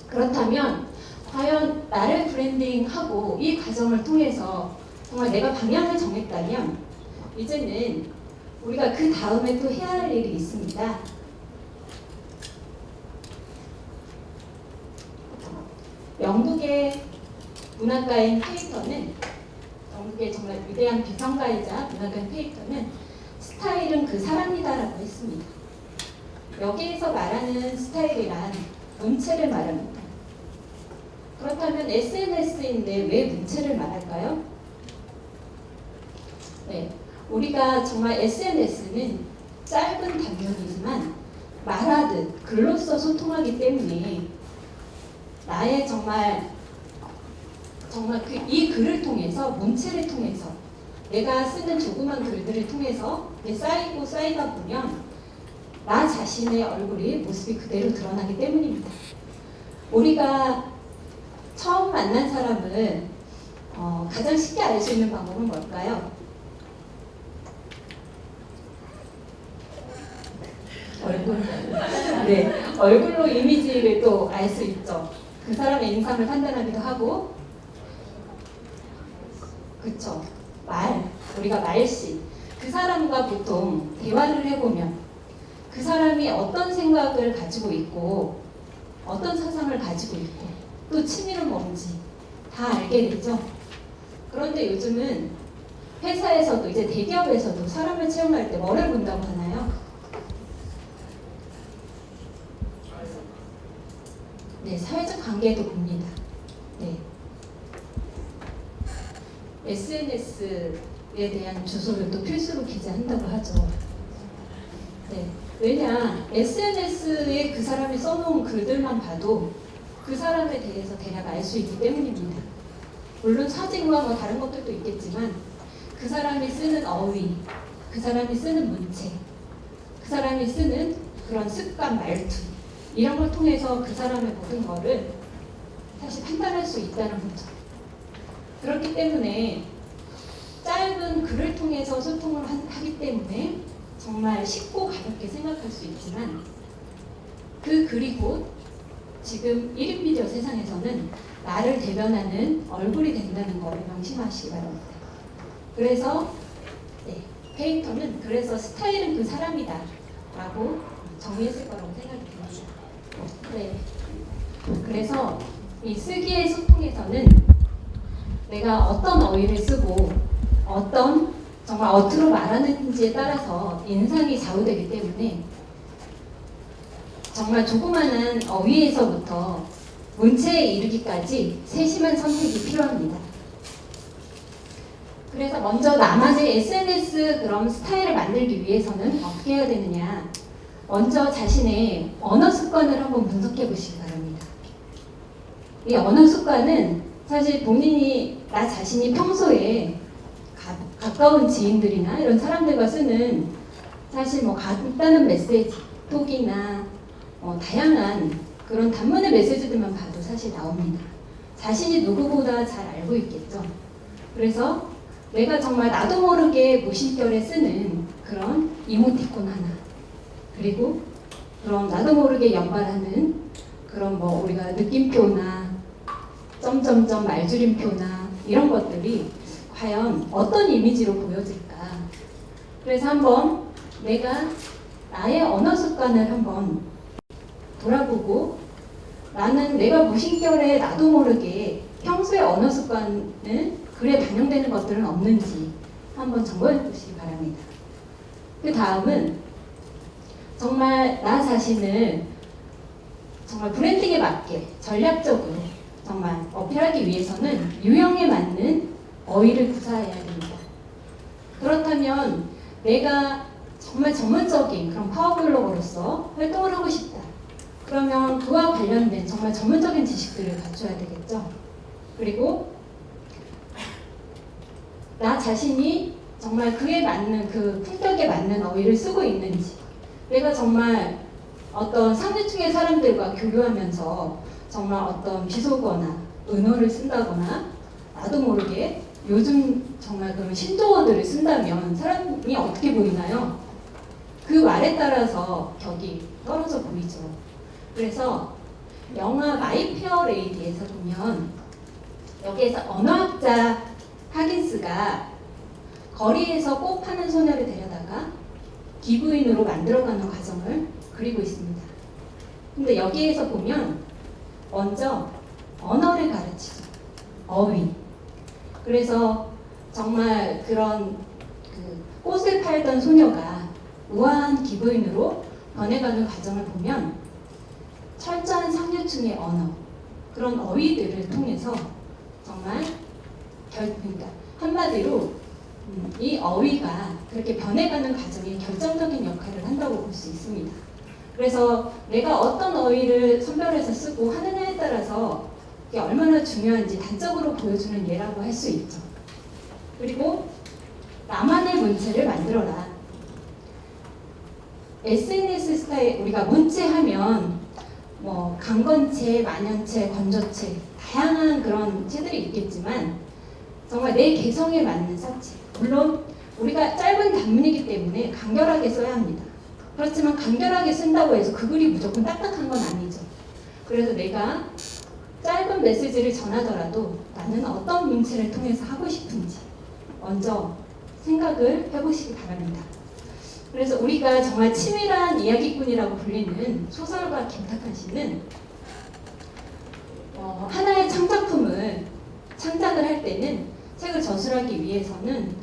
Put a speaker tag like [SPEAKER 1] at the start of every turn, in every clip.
[SPEAKER 1] 그렇다면 과연 나를 브랜딩하고 이 과정을 통해서 정말 내가 방향을 정했다면 이제는 우리가 그 다음에 또 해야 할 일이 있습니다. 영국의 문학가인 페이터는, 영국의 정말 위대한 비평가이자 문학가인 페이터는 스타일은 그 사람이다라고 했습니다. 여기에서 말하는 스타일이란 문체를 말합니다. 그렇다면 SNS인데 왜 문체를 말할까요? 네, 우리가 정말 SNS는 짧은 단면이지만 말하듯 글로써 소통하기 때문에 나의 정말 이 글을 통해서, 문체를 통해서, 내가 쓰는 조그만 글들을 통해서 쌓이다 보면 나 자신의 얼굴이, 모습이 그대로 드러나기 때문입니다. 우리가 처음 만난 사람을 가장 쉽게 알 수 있는 방법은 뭘까요? 얼굴. 네, 얼굴로 이미지를 또 알 수 있죠. 그 사람의 인상을 판단하기도 하고, 그쵸. 우리가 말씨. 그 사람과 보통 대화를 해보면 그 사람이 어떤 생각을 가지고 있고, 어떤 사상을 가지고 있고, 또 취미는 뭔지 다 알게 되죠. 그런데 요즘은 회사에서도, 이제 대기업에서도 사람을 채용할 때 뭐를 본다고 하나요? 네, 사회적 관계도 봅니다. 네. SNS에 대한 주소를 또 필수로 기재한다고 하죠. 네. 왜냐, SNS에 그 사람이 써놓은 글들만 봐도 그 사람에 대해서 대략 알 수 있기 때문입니다. 물론 사진과 뭐 다른 것들도 있겠지만 그 사람이 쓰는 어휘, 그 사람이 쓰는 문체, 그 사람이 쓰는 그런 습관, 말투, 이런 걸 통해서 그 사람의 모든 거를 사실 판단할 수 있다는 거죠. 그렇기 때문에 짧은 글을 통해서 소통을 하기 때문에 정말 쉽고 가볍게 생각할 수 있지만 그 글이 곧 지금 1인 미디어 세상에서는 나를 대변하는 얼굴이 된다는 것을 명심하시기 바랍니다. 그래서 페이터는 그래서 스타일은 그 사람이다 라고 정의했을 거라고 생각이 듭니다. 네. 그래서 이 쓰기의 소통에서는 내가 어떤 어휘를 쓰고 어떤 정말 어투로 말하는지에 따라서 인상이 좌우되기 때문에 정말 조그마한 어휘에서부터 문체에 이르기까지 세심한 선택이 필요합니다. 그래서 먼저 나만의 SNS 그런 스타일을 만들기 위해서는 어떻게 해야 되느냐, 먼저 자신의 언어 습관을 한번 분석해 보시기 바랍니다. 이 언어 습관은 사실 본인이, 나 자신이 평소에 가까운 지인들이나 이런 사람들과 쓰는 사실 뭐 간단한 메시지, 톡이나 다양한 그런 단문의 메시지들만 봐도 사실 나옵니다. 자신이 누구보다 잘 알고 있겠죠. 그래서 내가 정말 나도 모르게 무심결에 쓰는 그런 이모티콘 하나, 그리고 그런 나도 모르게 연발하는 그런 뭐 우리가 느낌표나 점점점 말줄임표나 이런 것들이 과연 어떤 이미지로 보여질까. 그래서 한번 내가 나의 언어 습관을 한번 돌아보고, 나는 내가 무심결에 나도 모르게 평소의 언어 습관은 글에 반영되는 것들은 없는지 한번 점검해 보시기 바랍니다. 그 다음은 정말 나 자신을 정말 브랜딩에 맞게 전략적으로 정말 어필하기 위해서는 유형에 맞는 어휘를 구사해야 됩니다. 그렇다면 내가 정말 전문적인 그런 파워블로거로서 활동을 하고 싶다. 그러면 그와 관련된 정말 전문적인 지식들을 갖춰야 되겠죠. 그리고 나 자신이 정말 그에 맞는, 그 품격에 맞는 어휘를 쓰고 있는지, 내가 정말 어떤 상류층의 사람들과 교류하면서 정말 어떤 비속어나 은어를 쓴다거나 나도 모르게 요즘 정말 그런 신조어들을 쓴다면 사람이 어떻게 보이나요? 그 말에 따라서 격이 떨어져 보이죠. 그래서 영화 마이 페어 레이디에서 보면 여기에서 언어학자 하긴스가 거리에서 꼭 파는 소녀를 데려다가 기부인으로 만들어가는 과정을 그리고 있습니다. 근데 여기에서 보면 먼저 언어를 가르치죠. 어휘. 그래서 정말 그런 꽃을 팔던 소녀가 우아한 기부인으로 변해가는 과정을 보면 철저한 상류층의 언어, 그런 어휘들을 통해서 정말 그러니까 한마디로 이 어휘가 그렇게 변해가는 과정에 결정적인 역할을 한다고 볼 수 있습니다. 그래서 내가 어떤 어휘를 선별해서 쓰고 하느냐에 따라서 이게 얼마나 중요한지 단적으로 보여주는 예라고 할 수 있죠. 그리고 나만의 문체를 만들어라. SNS 스타일, 우리가 문체하면 뭐 강건체, 만연체, 건조체 다양한 그런 체들이 있겠지만 정말 내 개성에 맞는 사체. 물론 우리가 짧은 단문이기 때문에 간결하게 써야 합니다. 그렇지만 간결하게 쓴다고 해서 그 글이 무조건 딱딱한 건 아니죠. 그래서 내가 짧은 메시지를 전하더라도 나는 어떤 문체를 통해서 하고 싶은지 먼저 생각을 해보시기 바랍니다. 그래서 우리가 정말 치밀한 이야기꾼이라고 불리는 소설가 김탁한 씨는 하나의 창작품을 창작을 할 때는 책을 저술하기 위해서는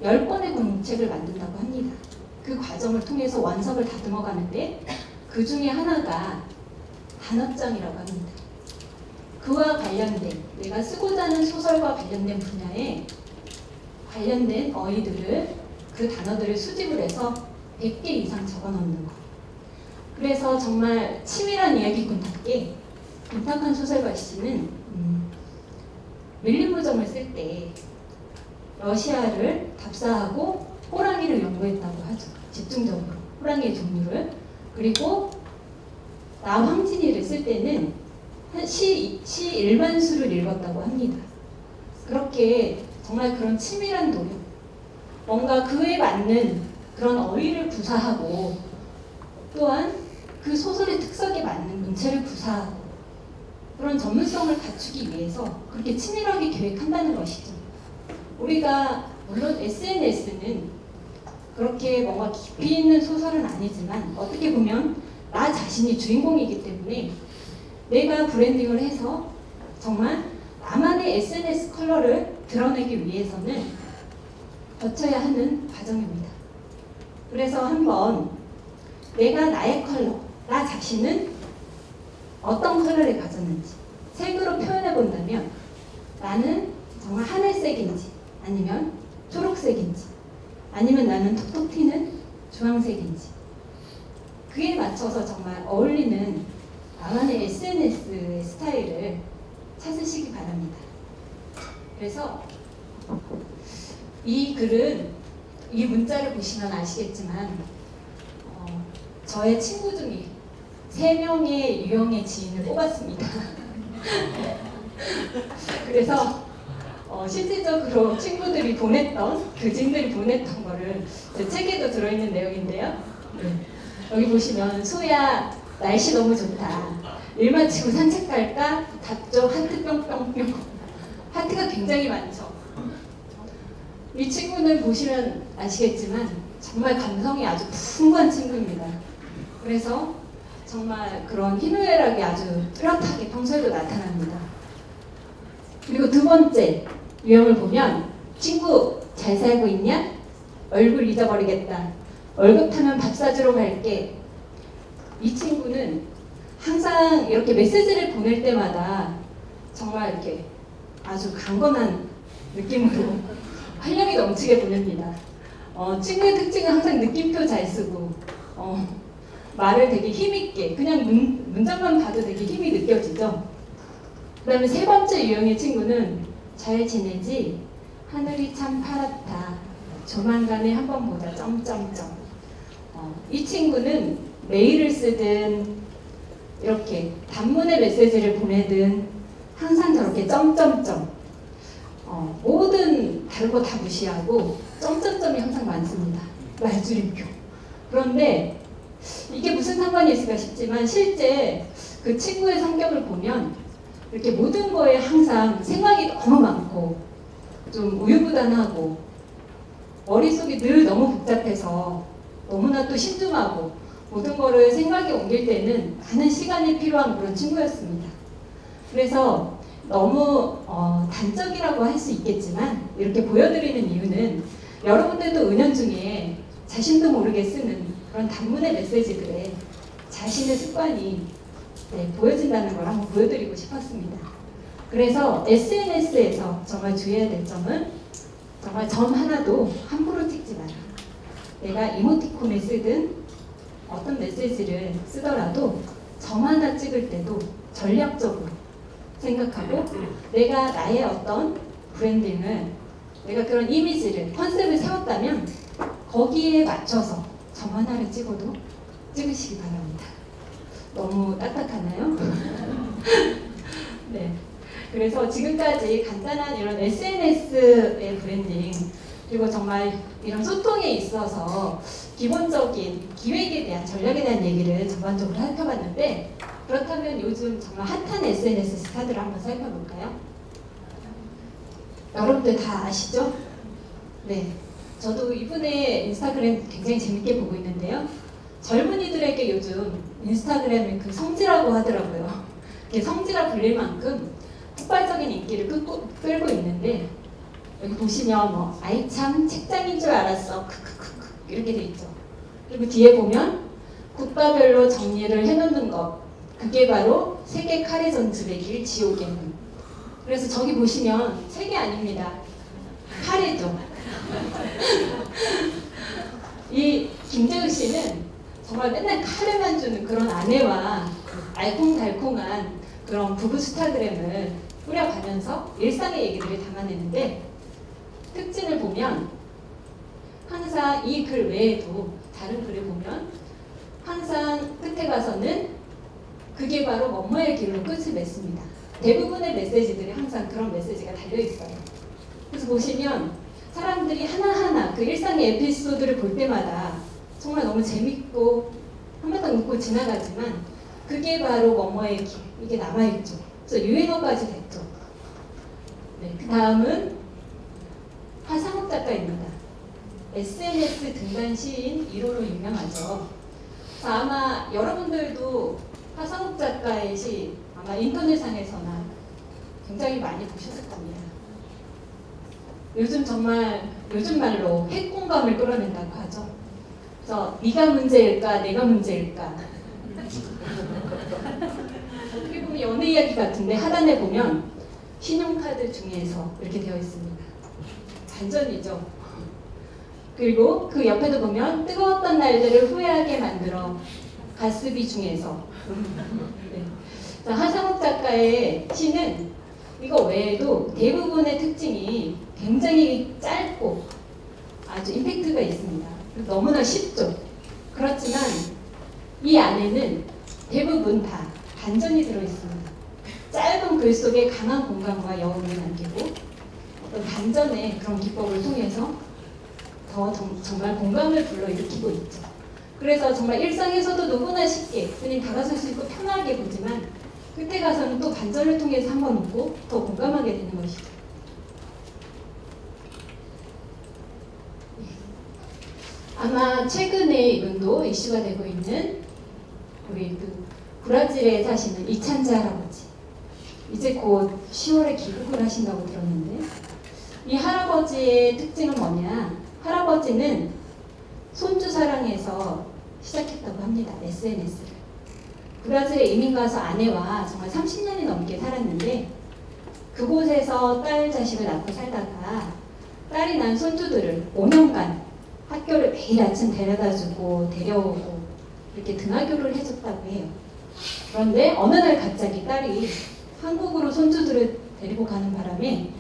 [SPEAKER 1] 10권의 공책을 만든다고 합니다. 그 과정을 통해서 원석을 다듬어 가는데 그 중에 하나가 단어장이라고 합니다. 그와 관련된, 내가 쓰고자 하는 소설과 관련된 분야에 관련된 어휘들을, 그 단어들을 수집을 해서 100개 이상 적어 넣는 것. 그래서 정말 치밀한 이야기꾼답게 김탁한 소설가 씨는 밀림무정을 쓸 때 러시아를 답사하고 호랑이를 연구했다고 하죠. 집중적으로 호랑이의 종류를. 그리고 나 황진이를 쓸 때는 시 1만 수를 읽었다고 합니다. 그렇게 정말 그런 치밀한 노력, 뭔가 그에 맞는 그런 어휘를 구사하고 또한 그 소설의 특성에 맞는 문체를 구사하고 그런 전문성을 갖추기 위해서 그렇게 치밀하게 계획한다는 것이죠. 우리가 물론 SNS는 그렇게 뭔가 깊이 있는 소설은 아니지만 어떻게 보면 나 자신이 주인공이기 때문에 내가 브랜딩을 해서 정말 나만의 SNS 컬러를 드러내기 위해서는 거쳐야 하는 과정입니다. 그래서 한번 내가 나의 컬러, 나 자신은 어떤 컬러를 가졌는지 색으로 표현해 본다면 나는 정말 하늘색인지 아니면 초록색인지 아니면 나는 톡톡 튀는 주황색인지 그에 맞춰서 정말 어울리는 나만의 SNS의 스타일을 찾으시기 바랍니다. 그래서 이 글은, 이 문자를 보시면 아시겠지만 저의 친구 중에 3명의 유형의 지인을 뽑았습니다. 그래서 실질적으로 친구들이 보냈던, 교진들이 보냈던 거를 제 책에도 들어있는 내용인데요. 네. 여기 보시면 소야 날씨 너무 좋다. 일 마치고 산책 갈까? 답죠. 하트 뿅뿅뿅. 하트가 굉장히 많죠. 이 친구는 보시면 아시겠지만 정말 감성이 아주 풍부한 친구입니다. 그래서 정말 그런 희노애락이 아주 뚜렷하게 평소에도 나타납니다. 그리고 두 번째 유형을 보면 친구 잘 살고 있냐? 얼굴 잊어버리겠다. 월급 타면 밥 사주러 갈게. 이 친구는 항상 이렇게 메시지를 보낼 때마다 정말 이렇게 아주 강건한 느낌으로 활력이 넘치게 보냅니다. 친구의 특징은 항상 느낌표 잘 쓰고 말을 되게 힘있게 그냥 문장만 봐도 되게 힘이 느껴지죠. 그 다음에 세 번째 유형의 친구는 잘 지내지? 하늘이 참 파랗다. 조만간에 한번 보자. 점점점. 이 친구는 메일을 쓰든 이렇게 단문의 메시지를 보내든 항상 저렇게 점점점. 모든 다른 거 다 무시하고 점점점이 항상 많습니다. 말줄임표. 그런데 이게 무슨 상관이 있을까 싶지만 실제 그 친구의 성격을 보면 이렇게 모든 거에 항상 생각이 너무 많고 좀 우유부단하고 머릿속이 늘 너무 복잡해서 너무나 또 신중하고 모든 거를 생각에 옮길 때는 많은 시간이 필요한 그런 친구였습니다. 그래서 너무 단적이라고 할 수 있겠지만 이렇게 보여드리는 이유는 여러분들도 은연중에 자신도 모르게 쓰는 그런 단문의 메시지들에 자신의 습관이 보여진다는 걸 한번 보여드리고 싶었습니다. 그래서 SNS에서 정말 주의해야 될 점은 정말 점 하나도 함부로 찍지 마라. 내가 이모티콘을 쓰든 어떤 메시지를 쓰더라도 점 하나 찍을 때도 전략적으로 생각하고 내가 나의 어떤 브랜딩을 내가 그런 이미지를 컨셉을 세웠다면 거기에 맞춰서 점 하나를 찍어도 찍으시기 바랍니다. 너무 딱딱하나요? 네. 그래서 지금까지 간단한 이런 SNS의 브랜딩 그리고 정말 이런 소통에 있어서 기본적인 기획에 대한 전략에 대한 얘기를 전반적으로 살펴봤는데 그렇다면 요즘 정말 핫한 SNS 스타들을 한번 살펴볼까요? 여러분들 다 아시죠? 네. 저도 이분의 인스타그램 굉장히 재밌게 보고 있는데요. 젊은이들에게 요즘 인스타그램을 그 성지라고 하더라고요. 성지라 불릴 만큼 폭발적인 인기를 끌고 있는데 여기 보시면 뭐 아이 참 책장인 줄 알았어 크크크크 이렇게 돼 있죠. 그리고 뒤에 보면 국가별로 정리를 해놓는 것 그게 바로 세계 카레 전집의 길 지옥의 문. 그래서 저기 보시면 세계 아닙니다. 카레죠. 이 김재우 씨는 정말 맨날 카레만 주는 그런 아내와 알콩달콩한 그런 부부 스타그램을 꾸려가면서 일상의 얘기들을 담아내는데 특징을 보면 항상 이 글 외에도 다른 글을 보면 항상 끝에 가서는 그게 바로 뭐뭐의 길로 끝을 맺습니다. 대부분의 메시지들이 항상 그런 메시지가 달려있어요. 그래서 보시면 사람들이 하나하나 그 일상의 에피소드를 볼 때마다 정말 너무 재밌고 한바탕 웃고 지나가지만 그게 바로 뭐뭐의 길 이게 남아있죠. 그래서 유행어까지 됐죠. 네, 그 다음은 하상욱 작가입니다. SNS 등단 시인 1호로 유명하죠. 아마 여러분들도 하상욱 작가의 시 아마 인터넷상에서나 굉장히 많이 보셨을 겁니다. 요즘 정말 요즘 말로 핵공감을 끌어낸다고 하죠. 그래서 네가 문제일까 내가 문제일까 어떻게 보면 연애 이야기 같은데 하단에 보면 신용카드 중에서 이렇게 되어 있습니다. 반전이죠. 그리고 그 옆에도 보면 뜨거웠던 날들을 후회하게 만들어 가스비 중에서 네. 자, 하상욱 작가의 시는 이거 외에도 대부분의 특징이 굉장히 짧고 아주 임팩트가 있습니다. 너무나 쉽죠. 그렇지만 이 안에는 대부분 다 반전이 들어있습니다. 짧은 글 속에 강한 공감과 여운을 남기고 어떤 반전의 그런 기법을 통해서 더 정말 공감을 불러일으키고 있죠. 그래서 정말 일상에서도 누구나 쉽게 흔히 다가설 수 있고 편하게 보지만 끝에 가서는 또 반전을 통해서 한번 웃고 더 공감하게 되는 것이죠. 아마 최근에 이분도 이슈가 되고 있는 우리 그 브라질에 사시는 이찬재 할아버지 이제 곧 10월에 귀국을 하신다고 들었는데 이 할아버지의 특징은 뭐냐? 할아버지는 손주 사랑에서 시작했다고 합니다. SNS를. 브라질에 이민 가서 아내와 정말 30년이 넘게 살았는데 그곳에서 딸 자식을 낳고 살다가 딸이 난 손주들을 5년간 학교를 매일 아침 데려다주고 데려오고 이렇게 등하교를 해줬다고 해요. 그런데 어느 날 갑자기 딸이 한국으로 손주들을 데리고 가는 바람에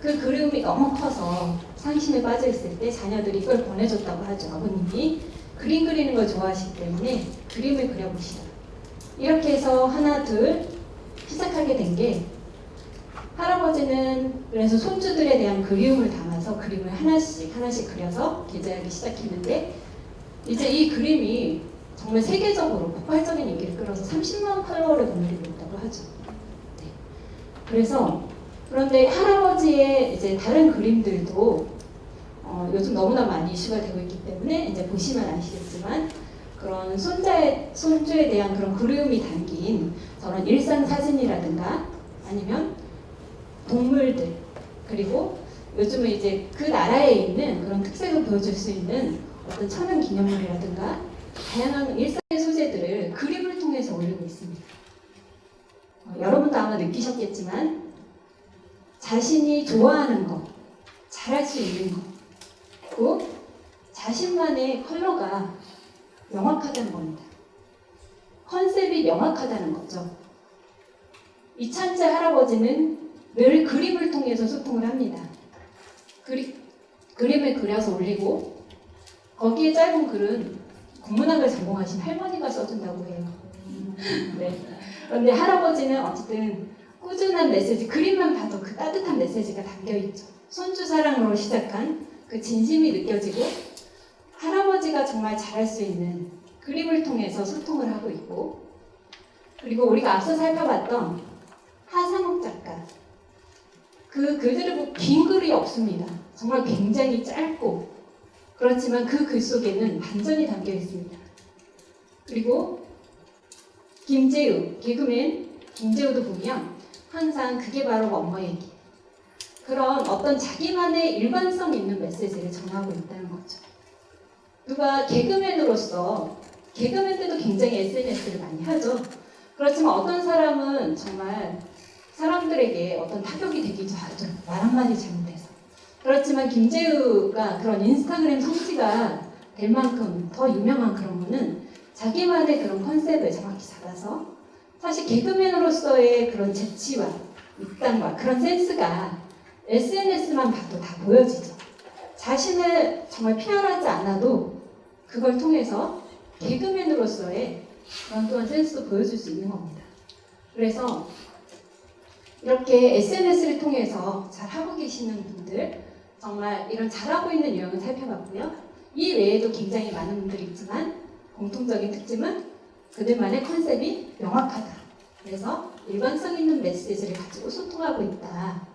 [SPEAKER 1] 그 그리움이 너무 커서 상심에 빠져 있을 때 자녀들이 그걸 보내줬다고 하죠. 아버님이 그림 그리는 걸 좋아하시기 때문에 그림을 그려보시다. 이렇게 해서 하나 둘 시작하게 된 게 할아버지는 그래서 손주들에 대한 그리움을 담아서 그림을 하나씩 그려서 게재하기 시작했는데 이제 이 그림이 정말 세계적으로 폭발적인 인기를 끌어서 30만 팔로워를 넘기고 있다고 하죠. 네. 그래서 그런데 할아버지의 이제 다른 그림들도 요즘 너무나 많이 이슈가 되고 있기 때문에 이제 보시면 아시겠지만 그런 손주에 대한 그런 그리움이 담긴 저런 일상 사진이라든가 아니면 동물들 그리고 요즘은 이제 그 나라에 있는 그런 특색을 보여줄 수 있는 어떤 천연 기념물이라든가 다양한 일상의 소재들을 그림을 통해서 올리고 있습니다. 여러분도 아마 느끼셨겠지만 자신이 좋아하는 것, 잘할 수 있는 것, 또 자신만의 컬러가 명확하다는 겁니다. 컨셉이 명확하다는 거죠. 이찬재 할아버지는 늘 그림을 통해서 소통을 합니다. 그림을 그려서 올리고 거기에 짧은 글은 국문학을 전공하신 할머니가 써준다고 해요. 네. 그런데 할아버지는 어쨌든 꾸준한 메시지, 그림만 봐도 그 따뜻한 메시지가 담겨있죠. 손주 사랑으로 시작한 그 진심이 느껴지고 할아버지가 정말 잘할 수 있는 그림을 통해서 소통을 하고 있고 그리고 우리가 앞서 살펴봤던 하상욱 작가 그 글들을 보고 긴 글이 없습니다. 정말 굉장히 짧고 그렇지만 그 글 속에는 반전이 담겨 있습니다. 그리고 김재우, 개그맨 김재우도 보면 항상 그게 바로 엄마 얘기 그런 어떤 자기만의 일관성 있는 메시지를 전하고 있다는 거죠. 누가 개그맨으로서 개그맨들도 굉장히 SNS를 많이 하죠. 그렇지만 어떤 사람은 정말 사람들에게 어떤 타격이 되기도 하죠. 말 한마디 잘못해서. 그렇지만 김재우가 그런 인스타그램 성지가 될 만큼 더 유명한 그런 분은 자기만의 그런 컨셉을 정확히 잡아서 사실 개그맨으로서의 그런 재치와 입담과 그런 센스가 SNS만 봐도 다 보여지죠. 자신을 정말 PR하지 않아도 그걸 통해서 개그맨으로서의 그런 또한 센스도 보여줄 수 있는 겁니다. 그래서 이렇게 SNS를 통해서 잘하고 계시는 분들 정말 이런 잘하고 있는 유형을 살펴봤고요. 이 외에도 굉장히 많은 분들이 있지만 공통적인 특징은 그들만의 컨셉이 명확하다. 그래서 일관성 있는 메시지를 가지고 소통하고 있다.